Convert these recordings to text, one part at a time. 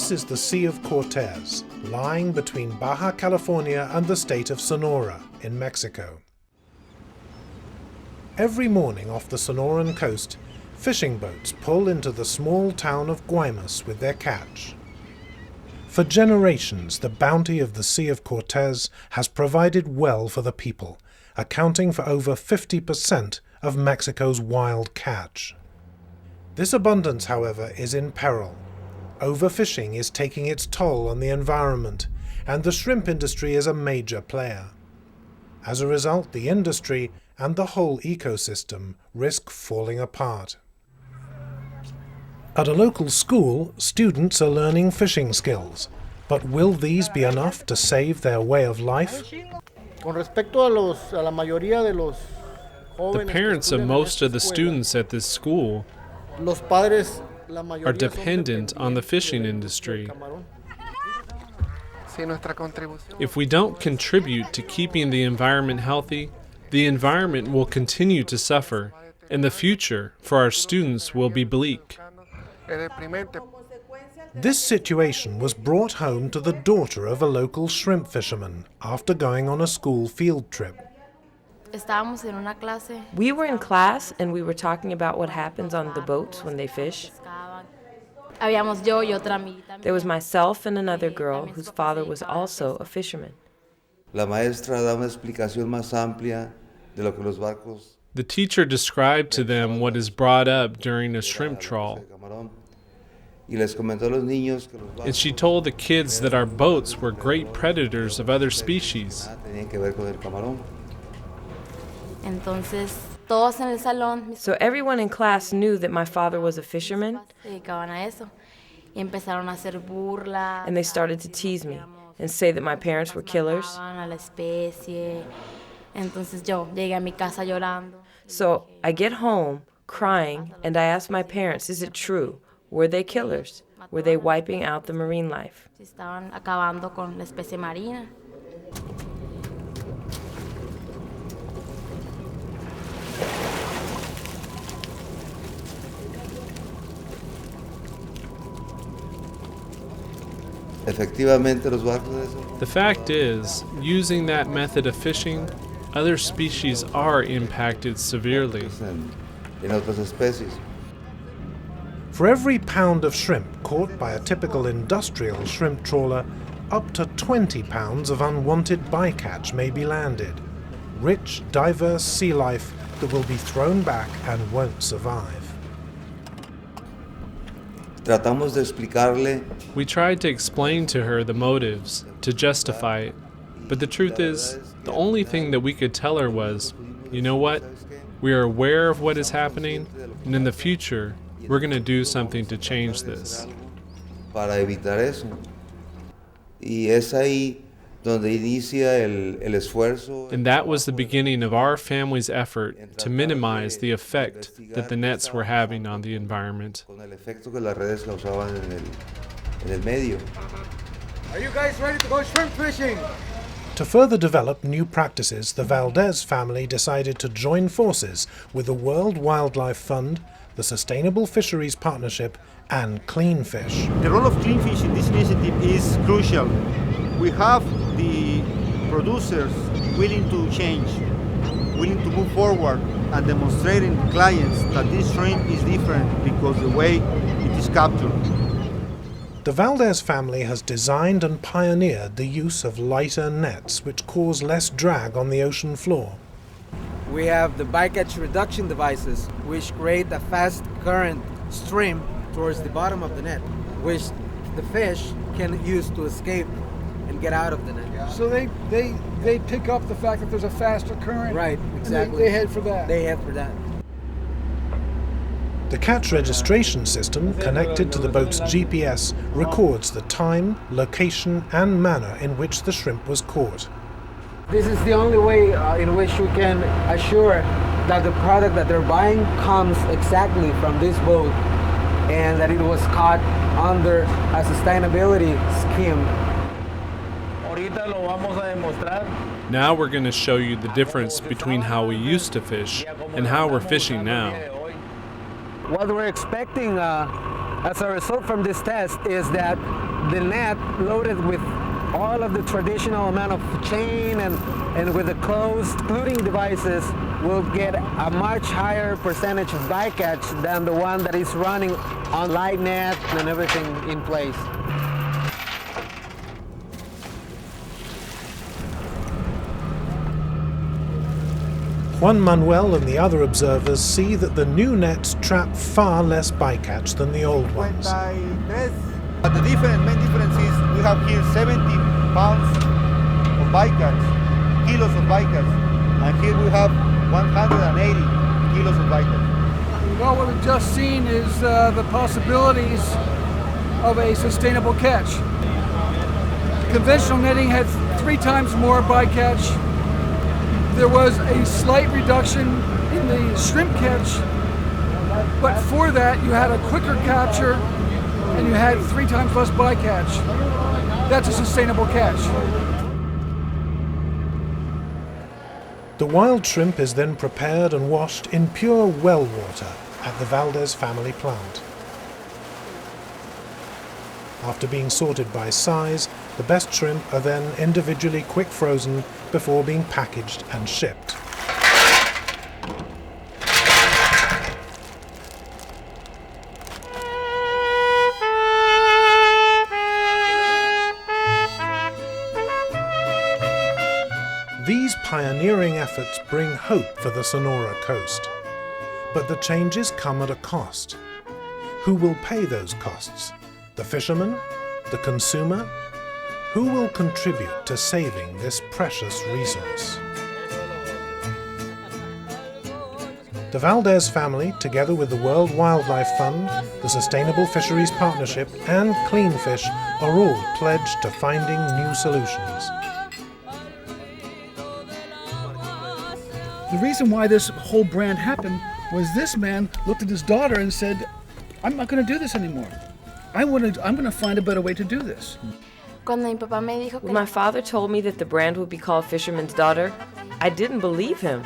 This is the Sea of Cortez, lying between Baja California and the state of Sonora in Mexico. Every morning off the Sonoran coast, fishing boats pull into the small town of Guaymas with their catch. For generations, the bounty of the Sea of Cortez has provided well for the people, accounting for over 50% of Mexico's wild catch. This abundance, however, is in peril. Overfishing is taking its toll on the environment, and the shrimp industry is a major player. As a result, the industry and the whole ecosystem risk falling apart. At a local school, students are learning fishing skills, but will these be enough to save their way of life? The parents of most of the students at this school are dependent on the fishing industry. If we don't contribute to keeping the environment healthy, the environment will continue to suffer, and the future for our students will be bleak. This situation was brought home to the daughter of a local shrimp fisherman after going on a school field trip. We were in class and we were talking about what happens on the boats when they fish. There was myself and another girl whose father was also a fisherman. The teacher described to them what is brought up during a shrimp trawl. And she told the kids that our boats were great predators of other species. So everyone in class knew that my father was a fisherman, and they started to tease me and say that my parents were killers. So I get home crying and I ask my parents, is it true? Were they killers? Were they wiping out the marine life? The fact is, using that method of fishing, other species are impacted severely. For every pound of shrimp caught by a typical industrial shrimp trawler, up to 20 pounds of unwanted bycatch may be landed. Rich, diverse sea life that will be thrown back and won't survive. We tried to explain to her the motives, to justify it, but the truth is, the only thing that we could tell her was, you know what, we are aware of what is happening, and in the future, we're going to do something to change this. And that was the beginning of our family's effort to minimize the effect that the nets were having on the environment. Are you guys ready to go shrimp fishing? To further develop new practices, the Valdez family decided to join forces with the World Wildlife Fund, the Sustainable Fisheries Partnership, and CleanFish. The role of CleanFish in this initiative is crucial. We have the producers willing to change, willing to move forward, and demonstrating to clients that this shrimp is different because the way it is captured. The Valdez family has designed and pioneered the use of lighter nets which cause less drag on the ocean floor. We have the bycatch reduction devices which create a fast current stream towards the bottom of the net, which the fish can use to escape and get out of the net. So they pick up the fact that there's a faster current. Right, exactly. And they head for that. They head for that. The catch registration system connected to the boat's GPS records the time, location, and manner in which the shrimp was caught. This is the only way in which we can assure that the product that they're buying comes exactly from this boat and that it was caught under a sustainability scheme. Now we're going to show you the difference between how we used to fish and how we're fishing now. What we're expecting as a result from this test is that the net loaded with all of the traditional amount of chain and with the closed clothing devices will get a much higher percentage of bycatch than the one that is running on light net and everything in place. Juan Manuel and the other observers see that the new nets trap far less bycatch than the old ones. But the main difference is we have here 70 pounds of bycatch, kilos of bycatch, and here we have 180 kilos of bycatch. Well, what we've just seen is the possibilities of a sustainable catch. Conventional netting had 3 times more bycatch. There was a slight reduction in the shrimp catch, but for that you had a quicker capture and you had 3 times less bycatch. That's a sustainable catch. The wild shrimp is then prepared and washed in pure well water at the Valdez family plant. After being sorted by size, the best shrimp are then individually quick frozen before being packaged and shipped. These pioneering efforts bring hope for the Sonora coast. But the changes come at a cost. Who will pay those costs? The fisherman? The consumer? Who will contribute to saving this precious resource? The Valdez family, together with the World Wildlife Fund, the Sustainable Fisheries Partnership, and CleanFish, are all pledged to finding new solutions. The reason why this whole brand happened was this man looked at his daughter and said, I'm not going to do this anymore. I'm going to find a better way to do this. When my father told me that the brand would be called Fisherman's Daughter, I didn't believe him.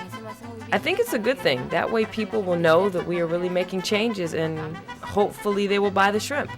I think it's a good thing. That way people will know that we are really making changes and hopefully they will buy the shrimp.